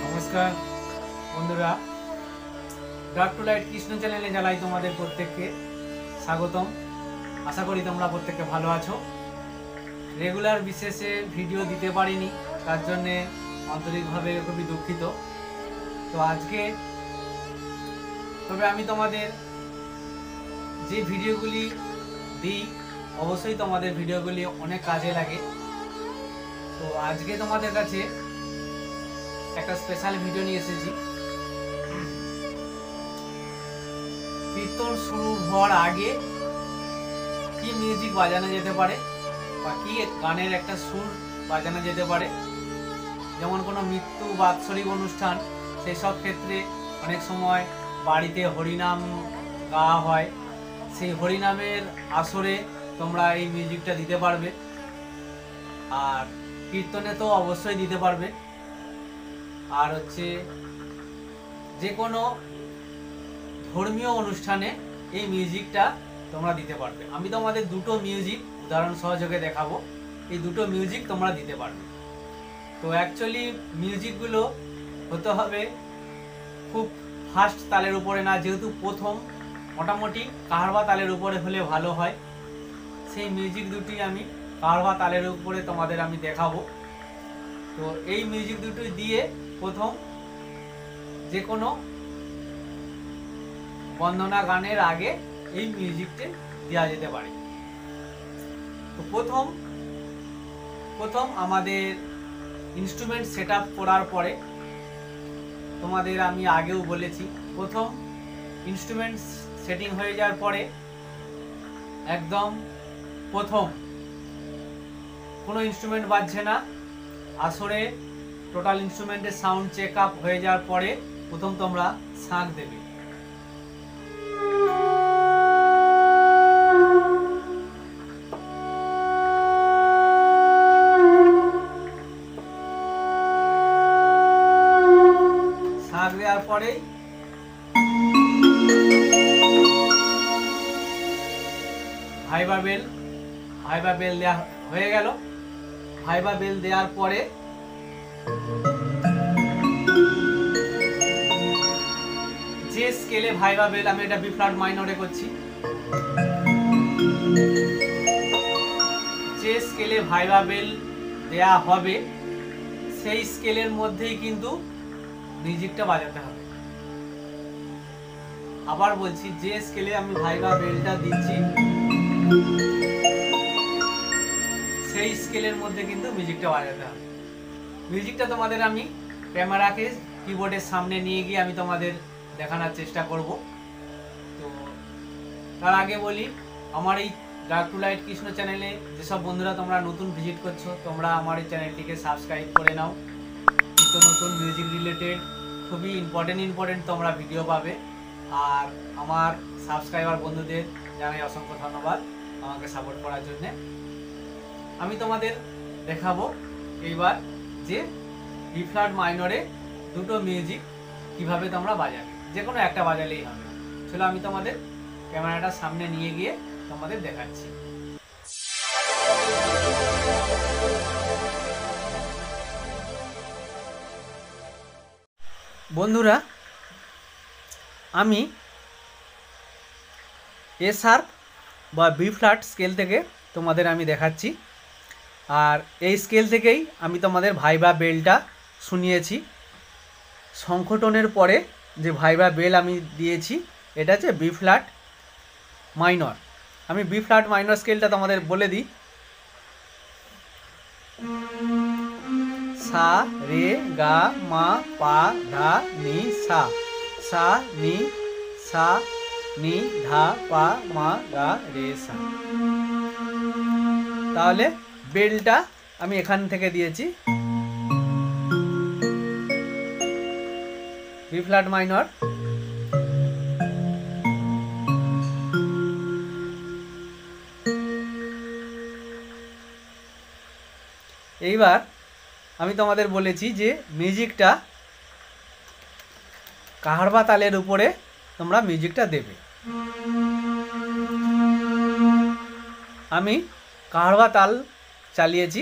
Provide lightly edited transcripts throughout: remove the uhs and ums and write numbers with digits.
নমস্কার বন্ধুরা, dark two light Krishna চ্যানেলে জানাই তোমাদের প্রত্যেককে স্বাগতম। আশা করি তোমরা প্রত্যেকে ভালো আছো। রেগুলার বিশেষে ভিডিও দিতে পারিনি, তার জন্যে আন্তরিকভাবে খুবই দুঃখিত। তো আজকে তবে আমি তোমাদের যে ভিডিওগুলি দিই অবশ্যই তোমাদের ভিডিওগুলি অনেক কাজে লাগে। তো আজকে তোমাদের কাছে একটা স্পেশাল ভিডিও নিয়ে এসেছি। কীর্তন শুরু হওয়ার আগে কি মিউজিক বাজানো যেতে পারে বা কি গানের একটা সুর বাজানো যেতে পারে, যেমন কোনো মৃত্যু বাৎসরিক অনুষ্ঠান, সেই সব ক্ষেত্রে অনেক সময় বাড়িতে হরিনাম গাওয়া হয়। সেই হরিনামের আসরে তোমরা এই মিউজিকটা দিতে পারবে, আর কীর্তনে তো অবশ্যই দিতে পারবে। আর হচ্ছে যে কোনো ধর্মীয় অনুষ্ঠানে এই মিউজিকটা তোমরা দিতে পারবে। আমি তোমাদের দুটো মিউজিক উদাহরণ সহযোগে দেখাবো, এই দুটো মিউজিক তোমরা দিতে পারবে। তো অ্যাকচুয়ালি মিউজিকগুলো হতে হবে খুব ফাস্ট তালের উপরে না, যেহেতু প্রথম মোটামুটি কাহারবা তালের উপরে হলে ভালো হয়। সেই মিউজিক দুটি আমি কাহারবা তালের উপরে তোমাদের আমি দেখাবো। তো এই মিউজিক দুটি দিয়ে প্রথম যে কোনো বন্দনা গানের আগে এই মিউজিকটি দেওয়া যেতে পারে। তো প্রথম আমাদের ইনস্ট্রুমেন্ট সেট আপ করার পরে, তোমাদের আমি আগেও বলেছি, প্রথম ইনস্ট্রুমেন্ট সেটিং হয়ে যাওয়ার পরে একদম প্রথম কোনো ইনস্ট্রুমেন্ট বাজছে না, আসরে টোটাল ইনস্ট্রুমেন্টের সাউন্ড চেক আপ হয়ে যাওয়ার পরে প্রথম তোমরা শাঁখ দেবে। শাঁখ দেওয়ার পরেই ভাইবা বেল দেওয়া হয়ে গেল। ভাইবা বেল দেওয়ার পরে যে স্কেলে ভাইবা বেল, আমি এটা বি ফ্ল্যাট মাইনরে করছি, যে স্কেলে ভাইবা বেল দেয়া হবে সেই স্কেলের মধ্যেই কিন্তু মিউজিকটা বাজাতে হবে। আবার বলছি, যে স্কেলে আমি ভাইবা বেলটা দিচ্ছি সেই স্কেলের মধ্যে কিন্তু মিউজিকটা বাজাতে হবে। মিউজিকটা তোমাদের আমি ক্যামেরাকে কিবোর্ডের সামনে নিয়ে গিয়ে আমি তোমাদের দেখানোর চেষ্টা করব। তো তার আগে বলি, আমার এই ডার্ক টু লাইট কৃষ্ণ চ্যানেলে যেসব বন্ধুরা তোমরা নতুন ভিজিট করছো, তোমরা আমার এই চ্যানেলটিকে সাবস্ক্রাইব করে নাও। নিত্য নতুন মিউজিক রিলেটেড খুবই ইম্পর্টেন্ট তোমরা ভিডিও পাবে। আর আমার সাবস্ক্রাইবার বন্ধুদের জানাই অসংখ্য ধন্যবাদ আমাকে সাপোর্ট করার জন্য। আমি তোমাদের দেখাবো এইবার যে বি ফ্ল্যাট মাইনরে দুটো মিউজিক কিভাবে তোমরা বাজাবে, যে কোনো একটা বাজালেই হবে। চলো আমি তোমাদের ক্যামেরাটা সামনে নিয়ে গিয়ে তোমাদের দেখাচ্ছি। বন্ধুরা, আমি এ শার্প বা বি ফ্ল্যাট স্কেল থেকে তোমাদের আমি দেখাচ্ছি। আর এই স্কেল থেকেই আমি তোমাদের ভাইবা বেলটা শুনিয়েছি। শঙ্খটনের পরে যে ভাইবা বেল আমি দিয়েছি এটা হচ্ছে বি ফ্ল্যাট মাইনর। আমি বি ফ্ল্যাট মাইনর স্কেলটা তোমাদের বলে দিই। সা রে গা মা পা ধা নি সা, সা নি সা নি ধা পা মা গা রে সা। তাহলে বেলটা আমি এখান থেকে দিয়েছি বি ফ্ল্যাট মাইনর। এইবার আমি তোমাদের বলেছি যে মিউজিকটা কাহারবা তালের উপরে তোমরা মিউজিকটা দেবে। আমি কাহারবা তাল চালিয়েছি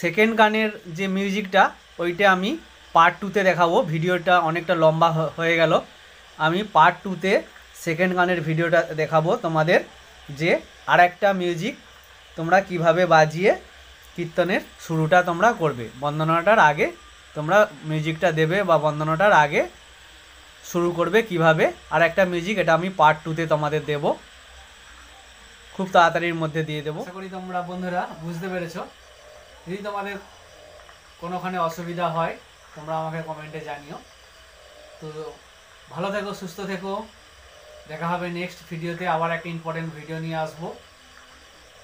সেকেন্ড গানের যে মিউজিকটা ওইটা আমি পার্ট 2-তে দেখাবো। ভিডিওটা অনেকটা লম্বা হয়ে গেল, আমি পার্ট 2-তে সেকেন্ড গানের ভিডিওটা দেখাবো তোমাদের, যে আর একটা মিউজিক তোমরা কিভাবে বাজিয়ে কীর্তনের শুরুটা তোমরা করবে। বন্দনাটার আগে তোমরা মিউজিকটা দেবে বা বন্দনাটার আগে শুরু করবে কিভাবে, আর একটা মিউজিক, এটা আমি পার্ট 2-তে তোমাদের দেব, খুব তাড়াতাড়ির মধ্যে দিয়ে দেবো। আশা করি তোমরা বন্ধুরা বুঝতে পেরেছো। যদি তোমাদের কোনোখানে অসুবিধা হয় তোমরা আমাকে কমেন্টে জানিও। তো ভালো থেকো, সুস্থ থেকো, দেখা হবে নেক্সট ভিডিওতে। আবার একটা ইম্পর্টেন্ট ভিডিও নিয়ে আসবো।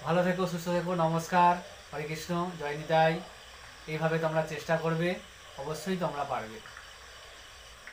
ভালো থেকো, সুস্থ থেকো, নমস্কার, হরে কৃষ্ণ, জয় নিতাই। এইভাবে তোমরা চেষ্টা করবে, অবশ্যই তোমরা পারবে।